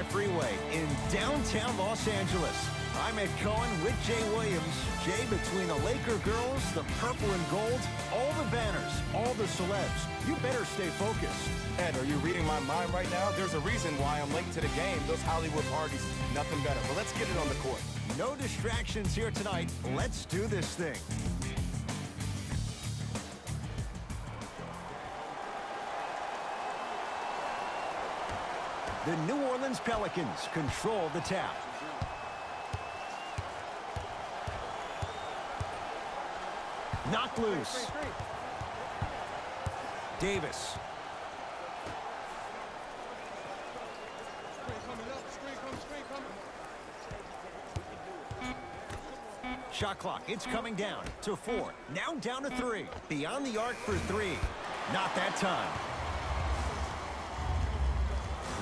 Freeway in downtown Los Angeles. I'm Ed Cohen with Jay Williams. Jay, between the Laker girls, the purple and gold, all the banners, all the celebs, you better stay focused. Ed, are you reading my mind right now? There's a reason why I'm late to the game. Those Hollywood parties, nothing better. But let's get it on the court. No distractions here tonight. Let's do this thing. The New Orleans Pelicans control the tap. Knocked loose. Davis. Shot clock, it's coming down to 4. Now down to 3. Beyond the arc for 3. Not that time.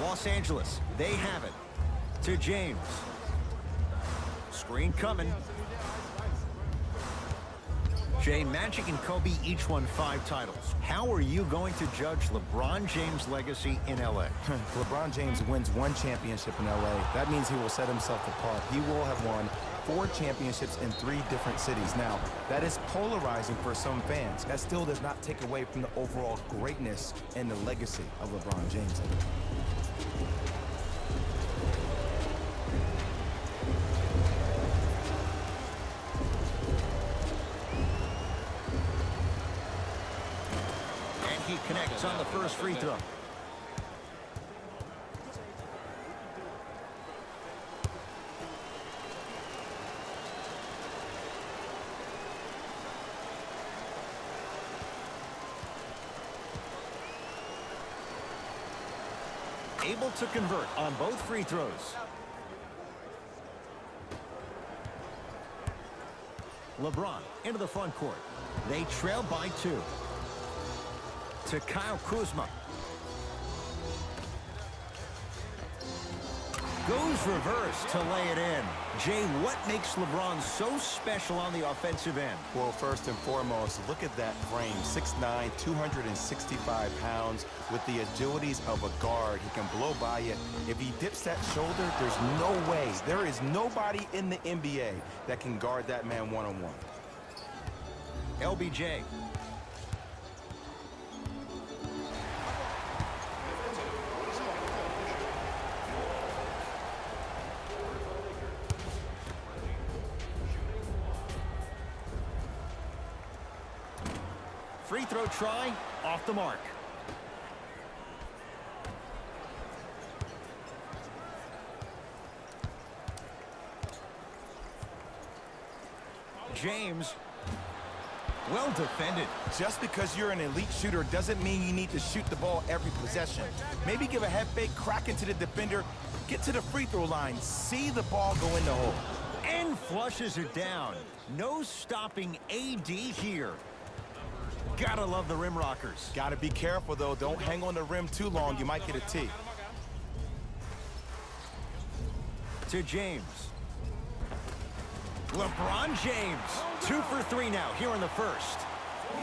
Los Angeles, they have it. To James. Screen coming. Jay, Magic and Kobe each won 5 titles. How are you going to judge LeBron James' legacy in L.A.? LeBron James wins 1 championship in L.A. That means he will set himself apart. He will have won 4 championships in 3 different cities. Now, that is polarizing for some fans. That still does not take away from the overall greatness and the legacy of LeBron James. He connects on the first free throw. Able to convert on both free throws. LeBron into the front court. They trail by 2. To Kyle Kuzma. Goes reverse to lay it in. Jay, what makes LeBron so special on the offensive end? Well, first and foremost, look at that frame. 6'9", 265 pounds with the agilities of a guard. He can blow by you. If he dips that shoulder, there's no way. There is nobody in the NBA that can guard that man one-on-one. LBJ. Free throw try, off the mark. James, well defended. Just because you're an elite shooter doesn't mean you need to shoot the ball every possession. Maybe give a head fake, crack into the defender, get to the free throw line, see the ball go in the hole. And flushes it down. No stopping AD here. Gotta love the rim rockers. Gotta be careful, though. Don't hang on the rim too long. You might get a tee. To James. LeBron James. 2 for 3 now here in the first.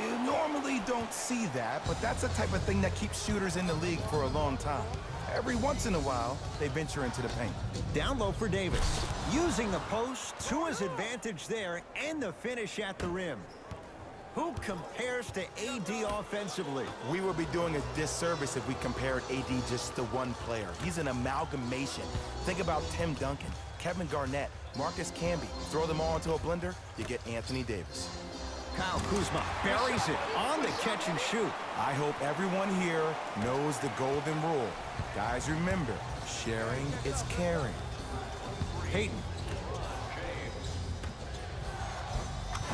You normally don't see that, but that's the type of thing that keeps shooters in the league for a long time. Every once in a while, they venture into the paint. Down low for Davis. Using the post to his advantage there and the finish at the rim. Who compares to AD offensively? We would be doing a disservice if we compared AD just to one player. He's an amalgamation. Think about Tim Duncan, Kevin Garnett, Marcus Camby. Throw them all into a blender, you get Anthony Davis. Kyle Kuzma buries it on the catch and shoot. I hope everyone here knows the golden rule. Guys, remember, sharing is caring. Payton.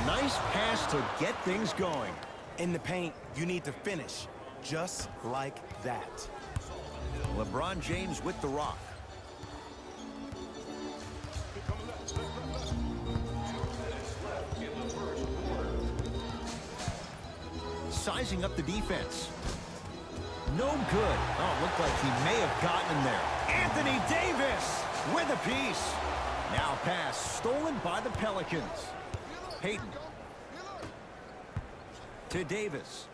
Nice pass to get things going. In the paint, you need to finish just like that. LeBron James with the rock. Sizing up the defense. No good. Oh, looked like he may have gotten him there. Anthony Davis with a piece. Now pass stolen by the Pelicans. Payton. To Davis.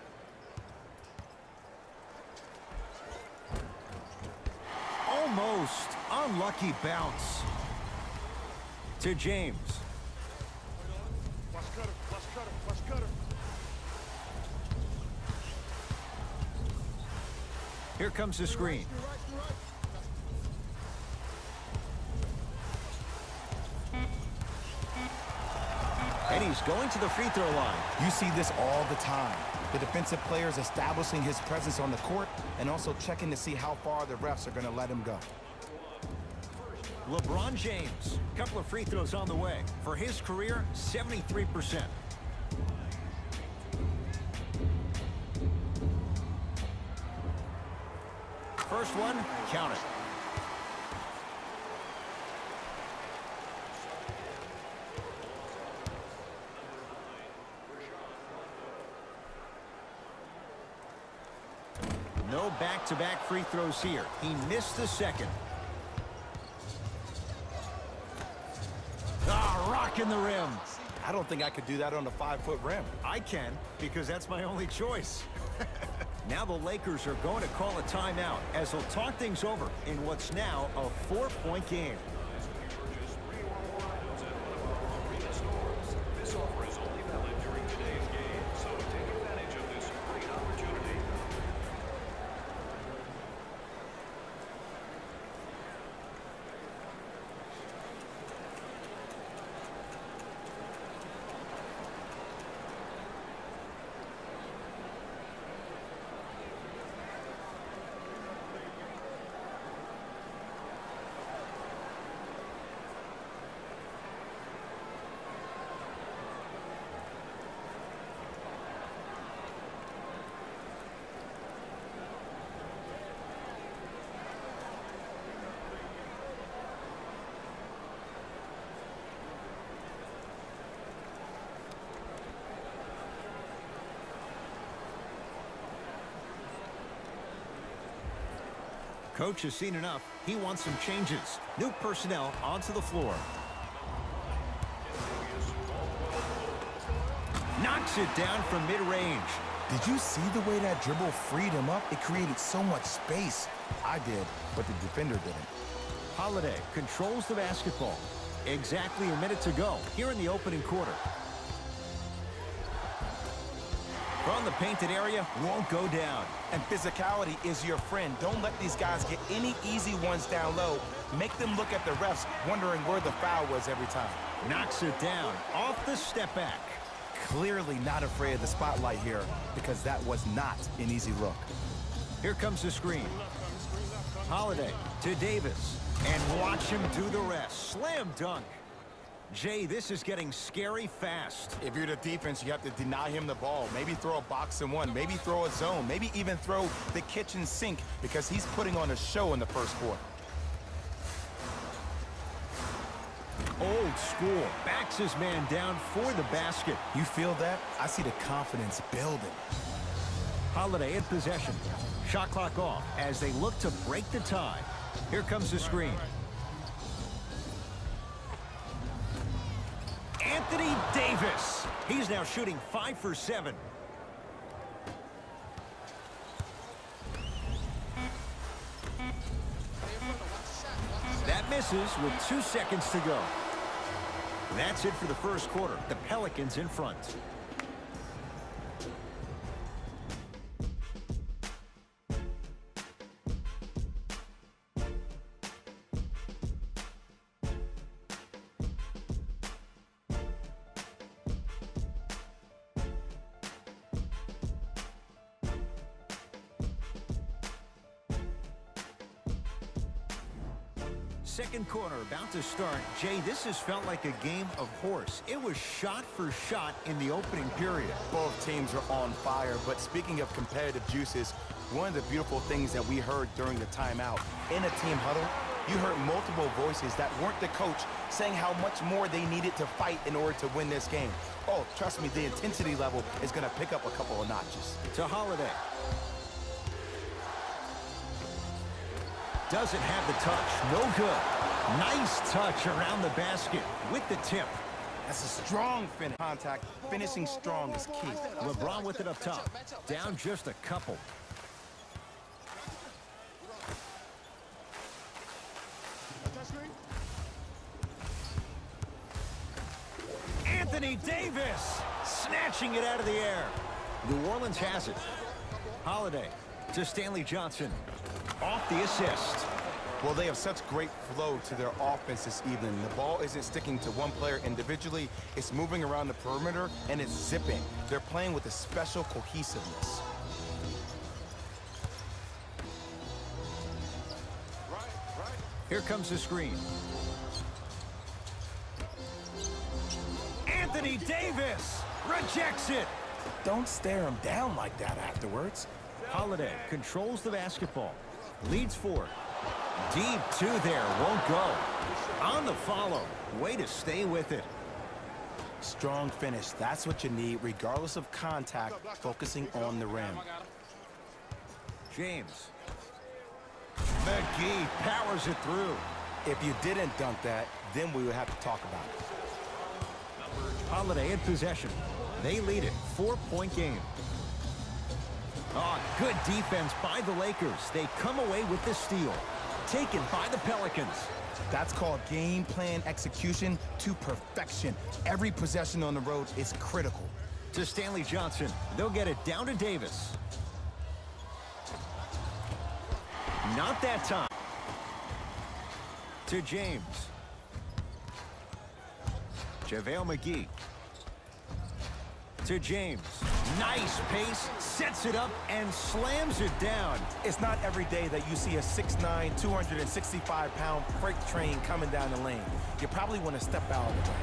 Almost. Unlucky bounce. To James. Here comes the screen. And he's going to the free throw line. You see this all the time. The defensive players establishing his presence on the court and also checking to see how far the refs are going to let him go. LeBron James, a couple of free throws on the way. For his career, 73%. First one, count it. No back-to-back free throws here. He missed the second. Rocking the rim. I don't think I could do that on a 5-foot rim. I can, because that's my only choice. Now the Lakers are going to call a timeout as they'll talk things over in what's now a 4-point game. This offer is only valid during today's game, so take advantage of this great opportunity. Coach has seen enough. He wants some changes. New personnel onto the floor. Knocks it down from mid-range. Did you see the way that dribble freed him up? It created so much space. I did, but the defender didn't. Holiday controls the basketball. Exactly a minute to go here in the opening quarter. From the painted area, won't go down. And physicality is your friend. Don't let these guys get any easy ones down low. Make them look at the refs, wondering where the foul was every time. Knocks it down off the step back. Clearly not afraid of the spotlight here, because that was not an easy look. Here comes the screen. Holiday to Davis. And watch him do the rest. Slam dunk. Jay, this is getting scary fast. If you're the defense, you have to deny him the ball. Maybe throw a box and one. Maybe throw a zone. Maybe even throw the kitchen sink, because he's putting on a show in the first quarter. Old school. Backs his man down for the basket. You feel that? I see the confidence building. Holiday in possession. Shot clock off as they look to break the tie. Here comes the screen. Anthony Davis. He's now shooting 5 for 7. That misses with 2 seconds to go. That's it for the first quarter. The Pelicans in front. Second quarter about to start. Jay, this has felt like a game of horse. It was shot for shot in the opening period. Both teams are on fire, but speaking of competitive juices, one of the beautiful things that we heard during the timeout, in a team huddle, you heard multiple voices that weren't the coach saying how much more they needed to fight in order to win this game. Oh, trust me, the intensity level is going to pick up a couple of notches. To Holiday. Doesn't have the touch. No good. Nice touch around the basket with the tip. That's a strong finish. Contact. Finishing strong is key. LeBron with it up top. Down just a couple. Anthony Davis snatching it out of the air. New Orleans has it. Holiday to Stanley Johnson. Off the assist. Well, they have such great flow to their offense this evening. The ball isn't sticking to one player individually. It's moving around the perimeter, and it's zipping. They're playing with a special cohesiveness. Here comes the screen. Anthony Davis rejects it. Don't stare him down like that afterwards. Holiday controls the basketball. Leads forward. Deep two there, won't go. On the follow, way to stay with it. Strong finish, that's what you need, regardless of contact, focusing on the rim. James. McGee powers it through. If you didn't dunk that, then we would have to talk about it. Holiday in possession. They lead it, 4-point game. Oh, good defense by the Lakers. They come away with the steal. Taken by the Pelicans. That's called game plan execution to perfection. Every possession on the road is critical. To Stanley Johnson. They'll get it down to Davis. Not that time. To James. JaVale McGee. To James. Nice pace, sets it up, and slams it down. It's not every day that you see a 6'9", 265-pound freight train coming down the lane. You probably want to step out of the lane.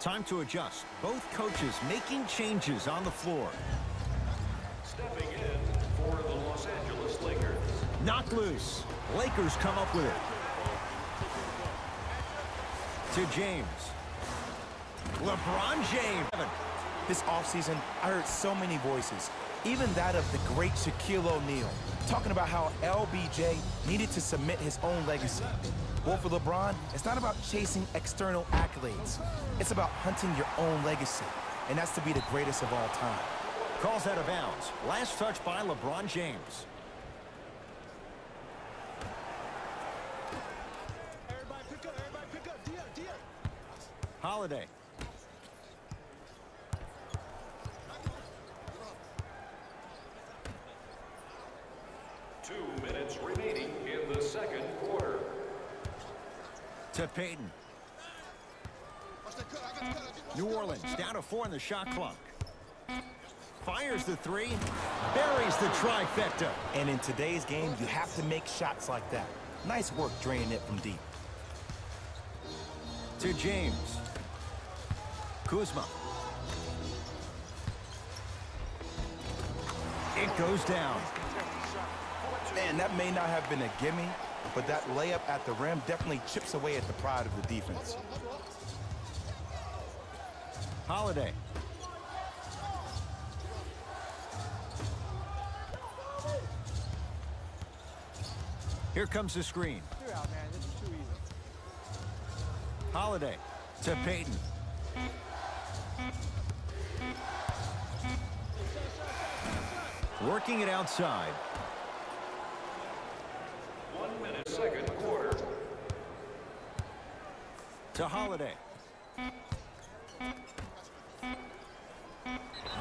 Time to adjust. Both coaches making changes on the floor. Stepping in for the Los Angeles Lakers. Knocked loose. Lakers come up with it. To James. LeBron James. This offseason, I heard so many voices, even that of the great Shaquille O'Neal, talking about how LBJ needed to submit his own legacy. Well, for LeBron, it's not about chasing external accolades. It's about hunting your own legacy, and that's to be the greatest of all time. Calls out of bounds. Last touch by LeBron James. Everybody pick up, Dia. Holiday. Two minutes remaining in the second quarter. To Payton. New Orleans down to 4 in the shot clock. Fires the three. Buries the trifecta. And in today's game, you have to make shots like that. Nice work draining it from deep. To James. Kuzma. It goes down. Man, that may not have been a gimme, but that layup at the rim definitely chips away at the pride of the defense. Holiday. Here comes the screen. You're out, man. This is too easy. Holiday to Payton. Working it outside. 1 minute, second quarter. To Holiday.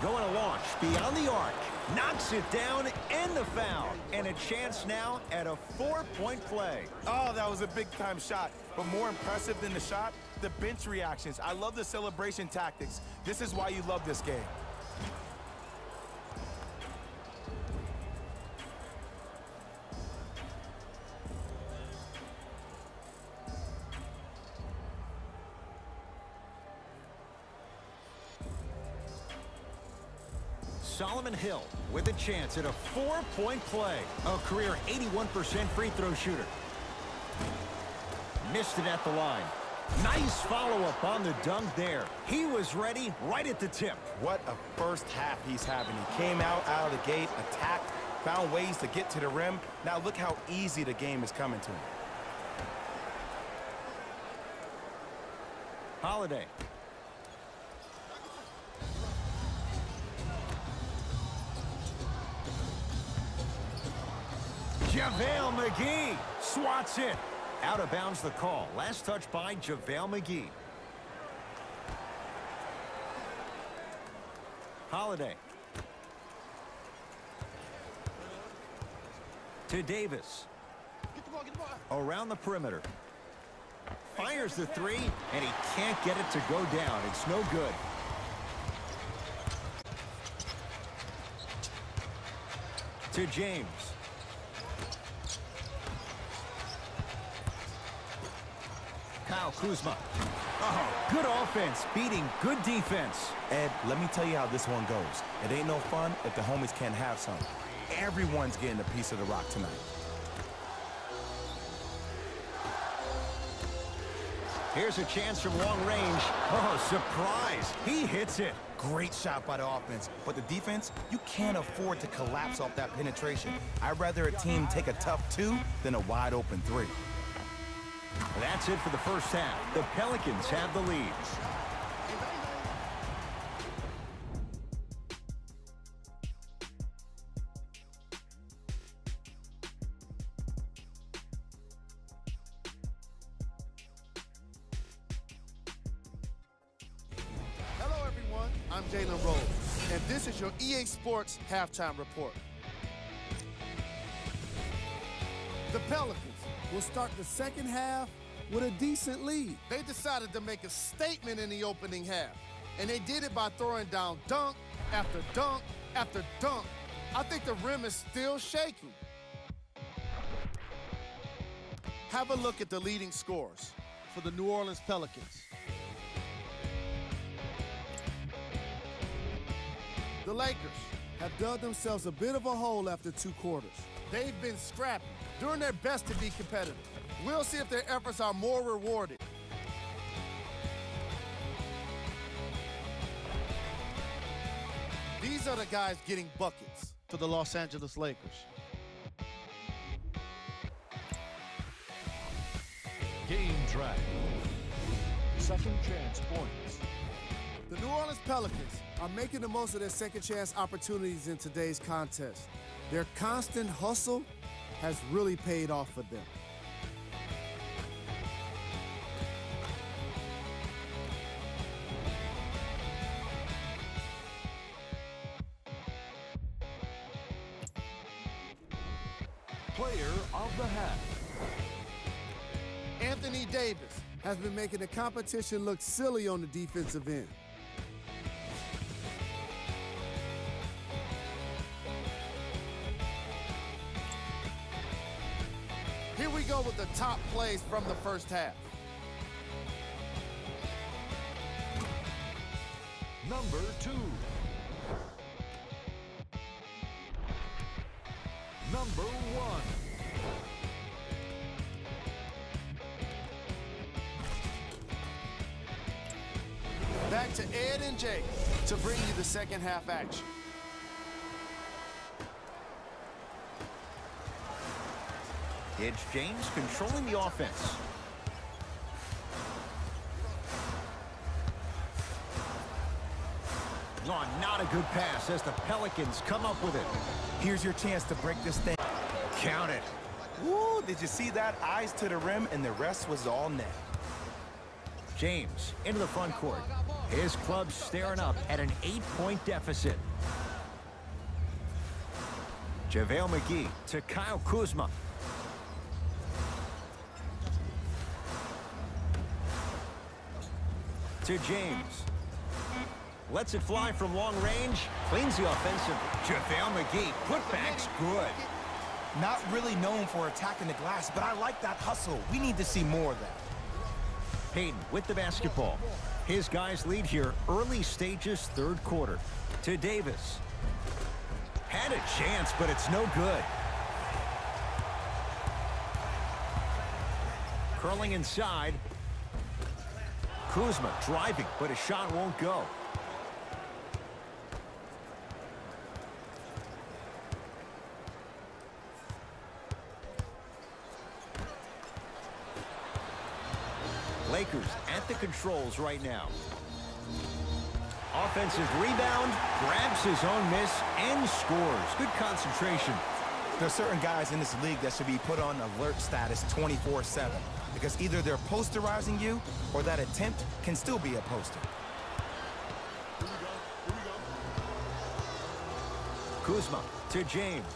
Going to launch beyond the arc. Knocks it down in the foul. And a chance now at a 4-point play. Oh, that was a big-time shot. But more impressive than the shot, the bench reactions. I love the celebration tactics. This is why you love this game. Solomon Hill with a chance at a 4-point play. A career 81% free throw shooter. Missed it at the line. Nice follow-up on the dunk there. He was ready right at the tip. What a first half he's having. He came out of the gate, attacked, found ways to get to the rim. Now look how easy the game is coming to him. Holiday. JaVale McGee swats it. Out of bounds the call. Last touch by JaVale McGee. Holiday. To Davis. Get the ball, get the ball. Around the perimeter. Fires the three, and he can't get it to go down. It's no good. To James. Kyle Kuzma. Oh, good offense, beating good defense. Ed, let me tell you how this one goes. It ain't no fun if the homies can't have some. Everyone's getting a piece of the rock tonight. Here's a chance from long range. Oh, surprise. He hits it. Great shot by the offense, but the defense, you can't afford to collapse off that penetration. I'd rather a team take a tough 2 than a wide open 3. That's it for the first half. The Pelicans have the lead. Hello, everyone. I'm Jalen Rose, and this is your EA Sports Halftime Report. The Pelicans will start the second half with a decent lead. They decided to make a statement in the opening half, and they did it by throwing down dunk after dunk after dunk. I think the rim is still shaking. Have a look at the leading scores for the New Orleans Pelicans. The Lakers have dug themselves a bit of a hole after 2 quarters. They've been scrappy, doing their best to be competitive. We'll see if their efforts are more rewarded. These are the guys getting buckets for the Los Angeles Lakers. Game track. Second chance points. The New Orleans Pelicans are making the most of their second chance opportunities in today's contest. Their constant hustle has really paid off for them. Player of the half. Anthony Davis has been making the competition look silly on the defensive end. Here we go with the top plays from the first half. Number 2. Number 1. Back to Ed and Jake to bring you the second half action. It's James controlling the offense. Oh, not a good pass as the Pelicans come up with it. Here's your chance to break this thing. Count it. Woo, did you see that? Eyes to the rim, and the rest was all net. James into the front court. His club staring up at an 8-point deficit. JaVale McGee to Kyle Kuzma. To James. Lets it fly from long range. Cleans the offensive. JaVale McGee. Putback's good. Not really known for attacking the glass, but I like that hustle. We need to see more of that. Payton with the basketball. His guys lead here early stages, third quarter. To Davis. Had a chance, but it's no good. Curling inside. Kuzma driving, but his shot won't go. Lakers at the controls right now. Offensive rebound, grabs his own miss, and scores. Good concentration. There's certain guys in this league that should be put on alert status 24/7 because either they're posterizing you or that attempt can still be a poster. Kuzma to James.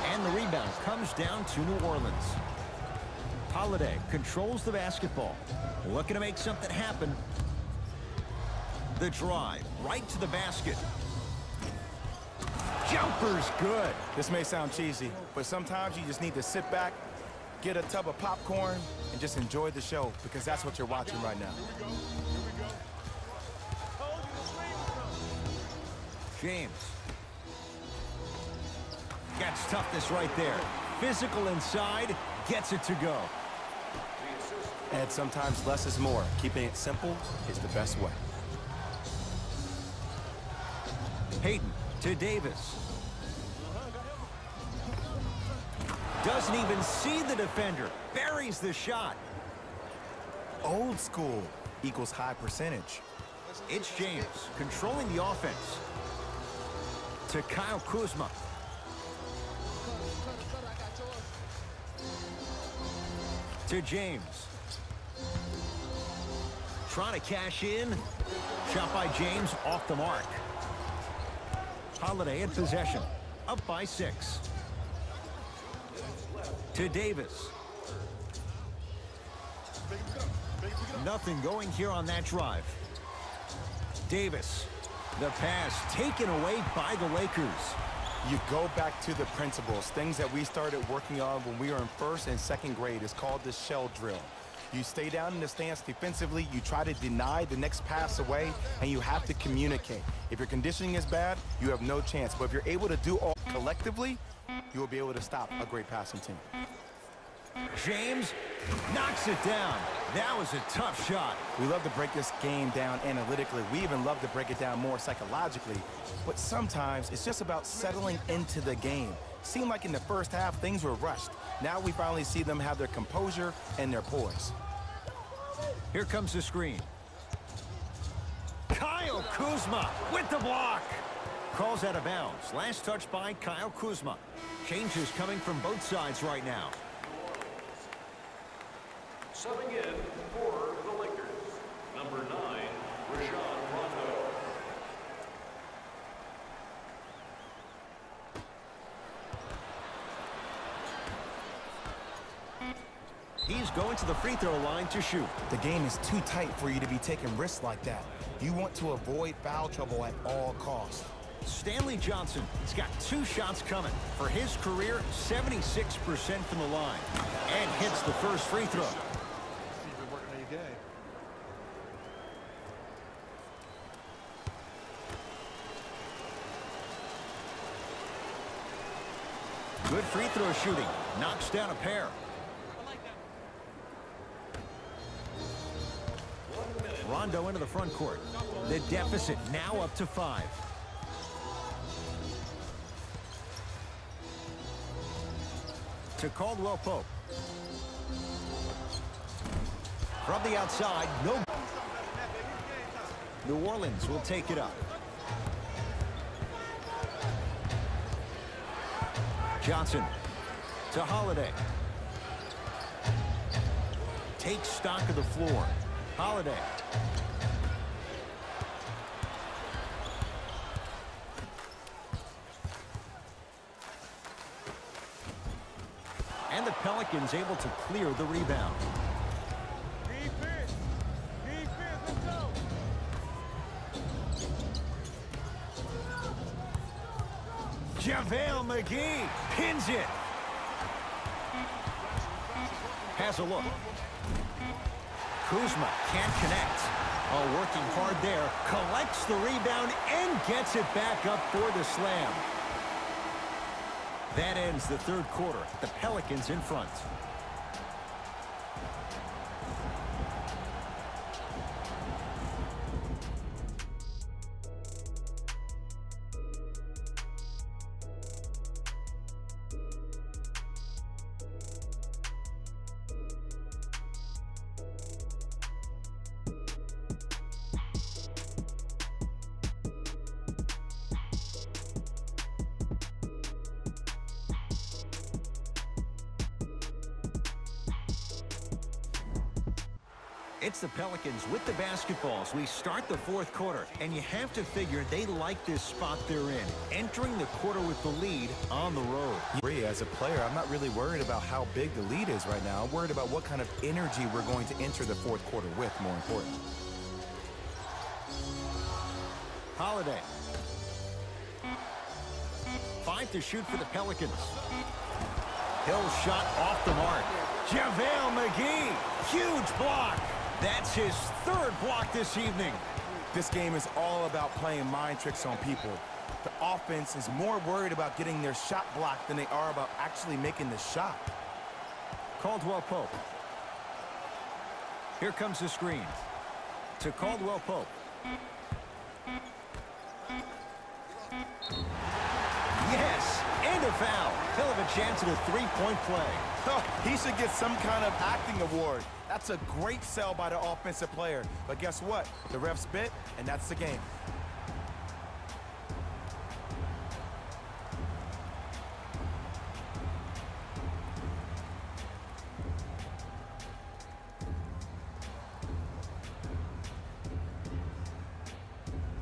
And the rebound comes down to New Orleans. Holiday controls the basketball. Looking to make something happen. The drive right to the basket. Jumper's good. This may sound cheesy, but sometimes you just need to sit back, get a tub of popcorn, and just enjoy the show because that's what you're watching right now. James. Gets toughness right there. Physical inside, gets it to go. And sometimes less is more. Keeping it simple is the best way. Payton to Davis. Doesn't even see the defender. Buries the shot. Old school equals high percentage. It's James controlling the offense. To Kyle Kuzma. To James. Trying to cash in. Shot by James off the mark. Holiday in possession. Up by 6. To Davis. Nothing going here on that drive. Davis. The pass taken away by the Lakers. You go back to the principles, things that we started working on when we were in first and second grade. It's called the shell drill. You stay down in the stance defensively, you try to deny the next pass away, and you have to communicate. If your conditioning is bad, you have no chance. But if you're able to do all collectively, you will be able to stop a great passing team. James knocks it down. That was a tough shot. We love to break this game down analytically. We even love to break it down more psychologically. But sometimes it's just about settling into the game. Seemed like in the first half, things were rushed. Now we finally see them have their composure and their poise. Here comes the screen. Kyle Kuzma with the block. Calls out of bounds. Last touch by Kyle Kuzma. Changes coming from both sides right now. Subbing in for the Lakers, number 9, Rajon Rondo. He's going to the free throw line to shoot. The game is too tight for you to be taking risks like that. You want to avoid foul trouble at all costs. Stanley Johnson has got 2 shots coming. For his career, 76% from the line. And hits the first free throw. Good free throw shooting. Knocks down a pair. Rondo into the front court. The deficit now up to 5. To Caldwell Pope. From the outside, no. New Orleans will take it up. Johnson to Holiday. Takes stock of the floor. Holiday. the Pelicans able to clear the rebound. Defense, let's go. JaVale McGee pins it. Has a look. Kuzma can't connect. Oh, working hard there. Collects the rebound and gets it back up for the slam. That ends the third quarter. The Pelicans in front. It's the Pelicans with the basketballs. We start the fourth quarter, and you have to figure they like this spot they're in, entering the quarter with the lead on the road. As a player, I'm not really worried about how big the lead is right now. I'm worried about what kind of energy we're going to enter the fourth quarter with, more important. Holiday. 5 to shoot for the Pelicans. Hill shot off the mark. JaVale McGee, huge block. That's his third block this evening. This game is all about playing mind tricks on people. The offense is more worried about getting their shot blocked than they are about actually making the shot. Caldwell Pope. Here comes the screen to Caldwell Pope. Yes, and a foul. He'll have a chance at a three-point play. Oh, he should get some kind of acting award. That's a great sell by the offensive player. But guess what? The refs bit, and that's the game.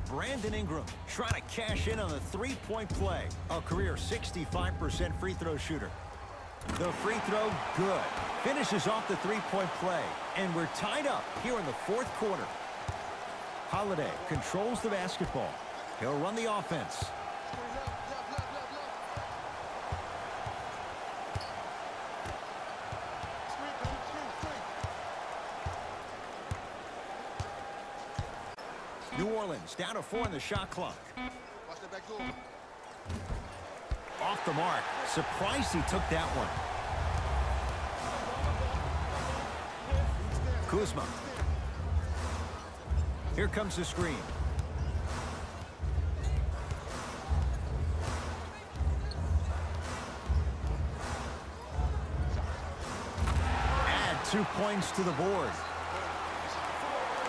Brandon Ingram trying to cash in on the three-point play. A career 65% free throw shooter. The free throw, good. Finishes off the three-point play. And we're tied up here in the fourth quarter. Holiday controls the basketball. He'll run the offense. New Orleans down to 4 in the shot clock. Watch the back door. Off the mark. Surprised he took that one. Kuzma. Here comes the screen. Add 2 points to the board.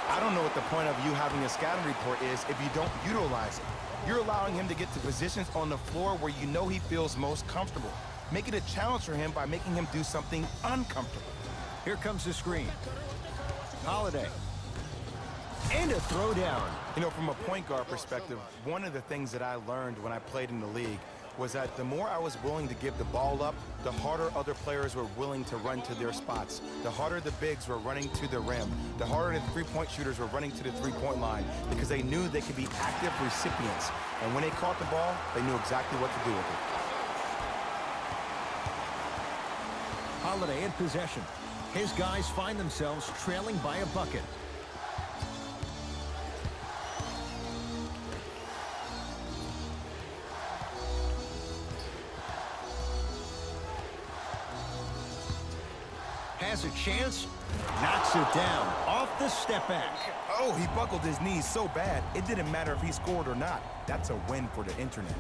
I don't know what the point of you having a scouting report is if you don't utilize it. You're allowing him to get to positions on the floor where you know he feels most comfortable. Make it a challenge for him by making him do something uncomfortable. Here comes the screen. Holiday. And a throwdown. You know, from a point guard perspective, one of the things that I learned when I played in the league was that the more I was willing to give the ball up, the harder other players were willing to run to their spots. The harder the bigs were running to the rim. The harder the three-point shooters were running to the three-point line because they knew they could be active recipients. And when they caught the ball, they knew exactly what to do with it. Holiday in possession. His guys find themselves trailing by a bucket. Has a chance, knocks it down, off the step back. Oh, he buckled his knees so bad, it didn't matter if he scored or not. That's a win for the internet.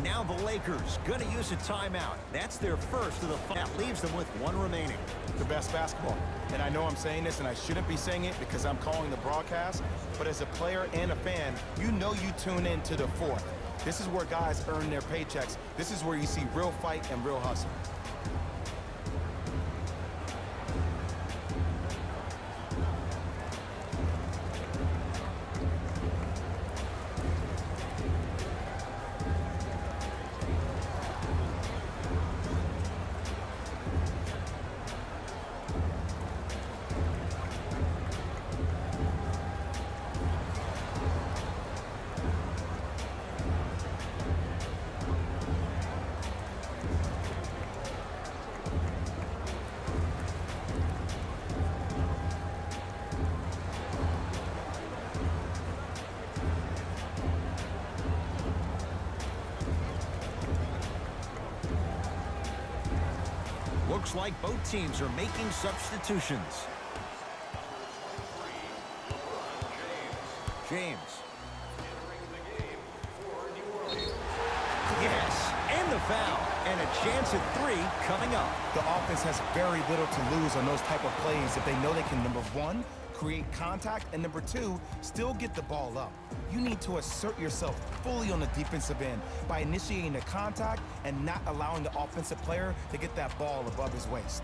Now the Lakers going to use a timeout. That's their first of the fight. That leaves them with one remaining. The best basketball. And I know I'm saying this and I shouldn't be saying it because I'm calling the broadcast, but as a player and a fan, you know you tune in to the fourth. This is where guys earn their paychecks. This is where you see real fight and real hustle. Looks like both teams are making substitutions. James. Yes, and the foul. And a chance at 3 coming up. The offense has very little to lose on those type of plays if they know they can, number 1, create contact, and number 2, still get the ball up. You need to assert yourself fully on the defensive end by initiating the contact and not allowing the offensive player to get that ball above his waist.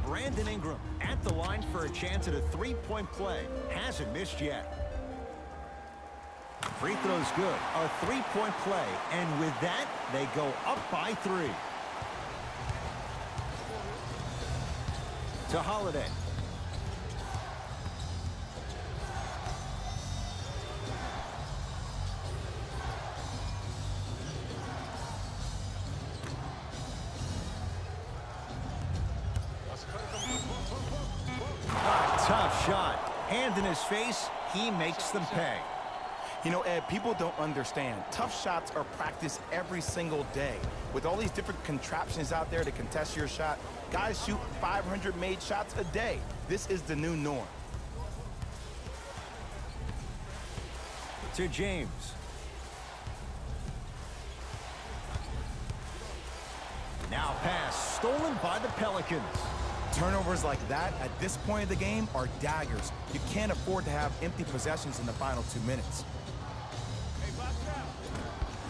Brandon Ingram at the line for a chance at a 3-point play. Hasn't missed yet. Free throw's good. A 3-point play. And with that, they go up by 3. To Holiday. Tough shot. Hand in his face. He makes them pay. You know, Ed, people don't understand. Tough shots are practiced every single day. With all these different contraptions out there to contest your shot, guys shoot 500 made shots a day. This is the new norm. To James. Now pass stolen by the Pelicans. Turnovers like that at this point of the game are daggers. You can't afford to have empty possessions in the final 2 minutes.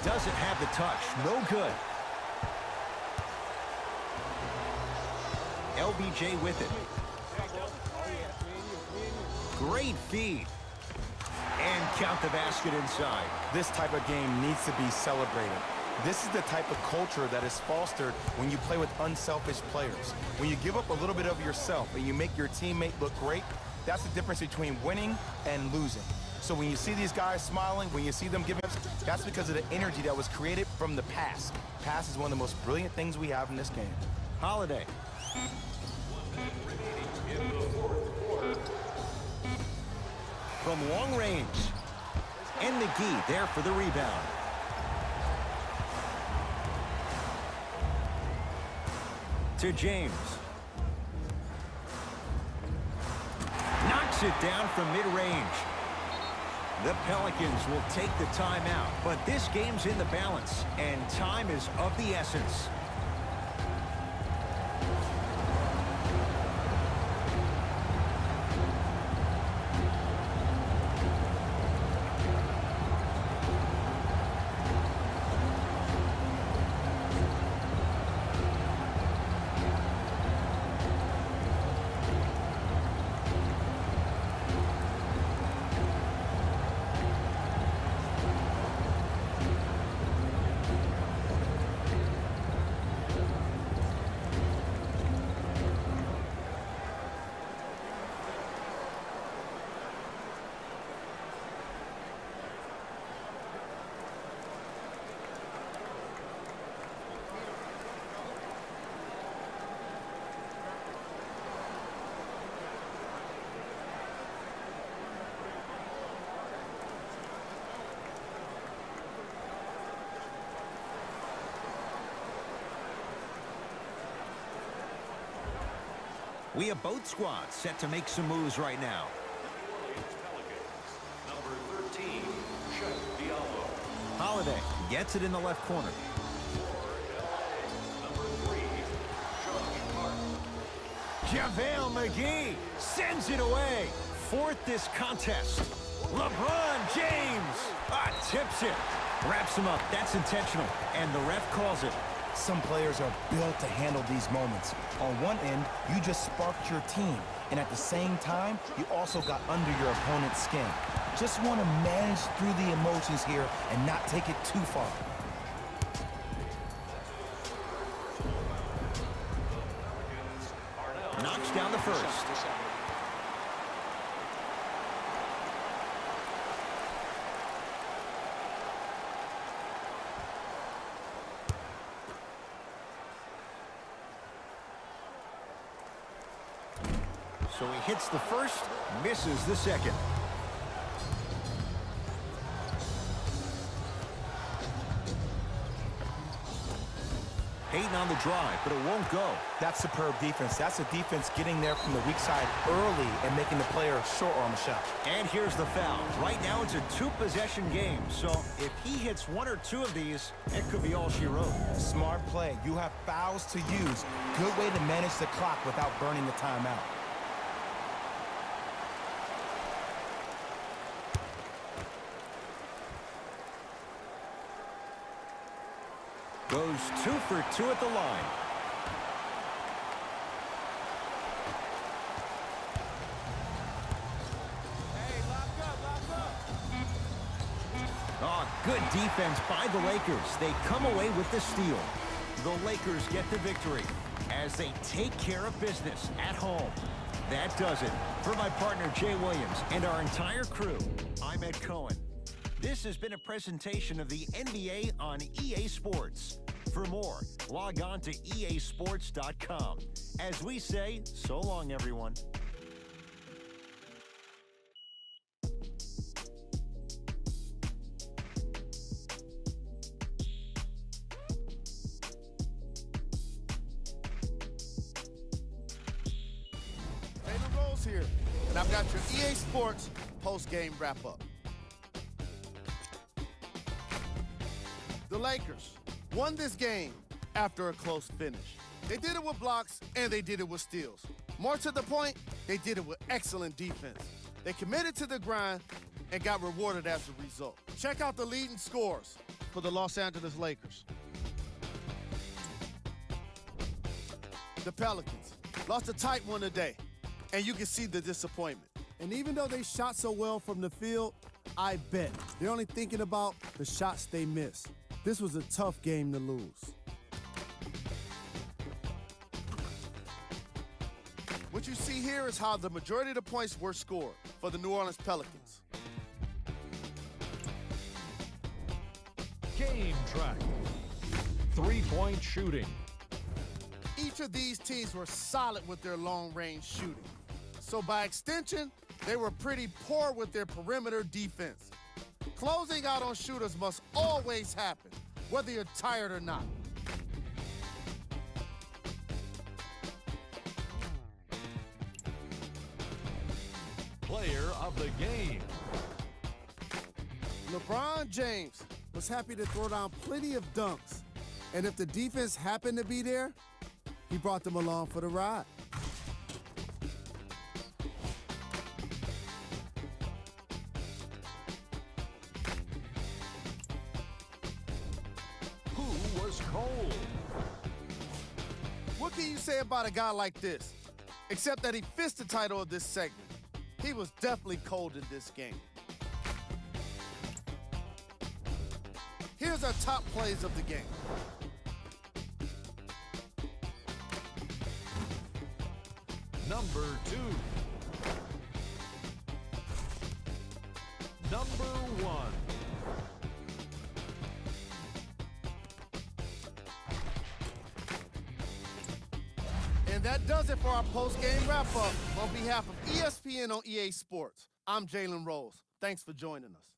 Doesn't have the touch. No good. LBJ with it. Great feed. And count the basket inside. This type of game needs to be celebrated. This is the type of culture that is fostered when you play with unselfish players. When you give up a little bit of yourself and you make your teammate look great, that's the difference between winning and losing. So when you see these guys smiling, when you see them giving up, that's because of the energy that was created from the pass. Pass is one of the most brilliant things we have in this game. Holiday. From long range. And McGee there for the rebound. To James. Knocks it down from mid-range. The Pelicans will take the timeout, but this game's in the balance, and time is of the essence. We have both squads set to make some moves right now. Number 13, Chef Diallo. Holiday gets it in the left corner. Number 3, JaVale McGee sends it away. Fourth this contest. LeBron James tips it. Wraps him up. That's intentional. And the ref calls it. Some players are built to handle these moments. On one end, you just sparked your team, and at the same time, you also got under your opponent's skin. Just want to manage through the emotions here and not take it too far. Knocks down the first. So he hits the first, misses the second. the drive, but it won't go. That's superb defense. That's a defense getting there from the weak side early and making the player short arm a shot. And here's the foul. Right now it's a two-possession game, so if he hits one or two of these, it could be all she wrote. Smart play. You have fouls to use. Good way to manage the clock without burning the timeout. Goes 2 for 2 at the line. Hey, lock up. Oh, good defense by the Lakers. They come away with the steal. The Lakers get the victory as they take care of business at home. That does it. For my partner, Jay Williams, and our entire crew, I'm Ed Cohen. This has been a presentation of the NBA on EA Sports. For more, log on to easports.com. As we say, so long, everyone. Taylor Rose here, and I've got your EA Sports post-game wrap-up. The Lakers won this game after a close finish. They did it with blocks, and they did it with steals. More to the point, they did it with excellent defense. They committed to the grind and got rewarded as a result. Check out the leading scores for the Los Angeles Lakers. The Pelicans lost a tight one today, and you can see the disappointment. And even though they shot so well from the field, I bet they're only thinking about the shots they missed. This was a tough game to lose. What you see here is how the majority of the points were scored for the New Orleans Pelicans. Game track. Three-point shooting. Each of these teams were solid with their long-range shooting. So by extension, they were pretty poor with their perimeter defense. Closing out on shooters must always happen, whether you're tired or not. Player of the game. LeBron James was happy to throw down plenty of dunks. And if the defense happened to be there, he brought them along for the ride. Who was cold? What can you say about a guy like this? Except that he fits the title of this segment. He was definitely cold in this game. Here's our top plays of the game. Number 2. Number 1. And that does it for our post-game wrap-up. On behalf of ESPN on EA Sports, I'm Jalen Rose. Thanks for joining us.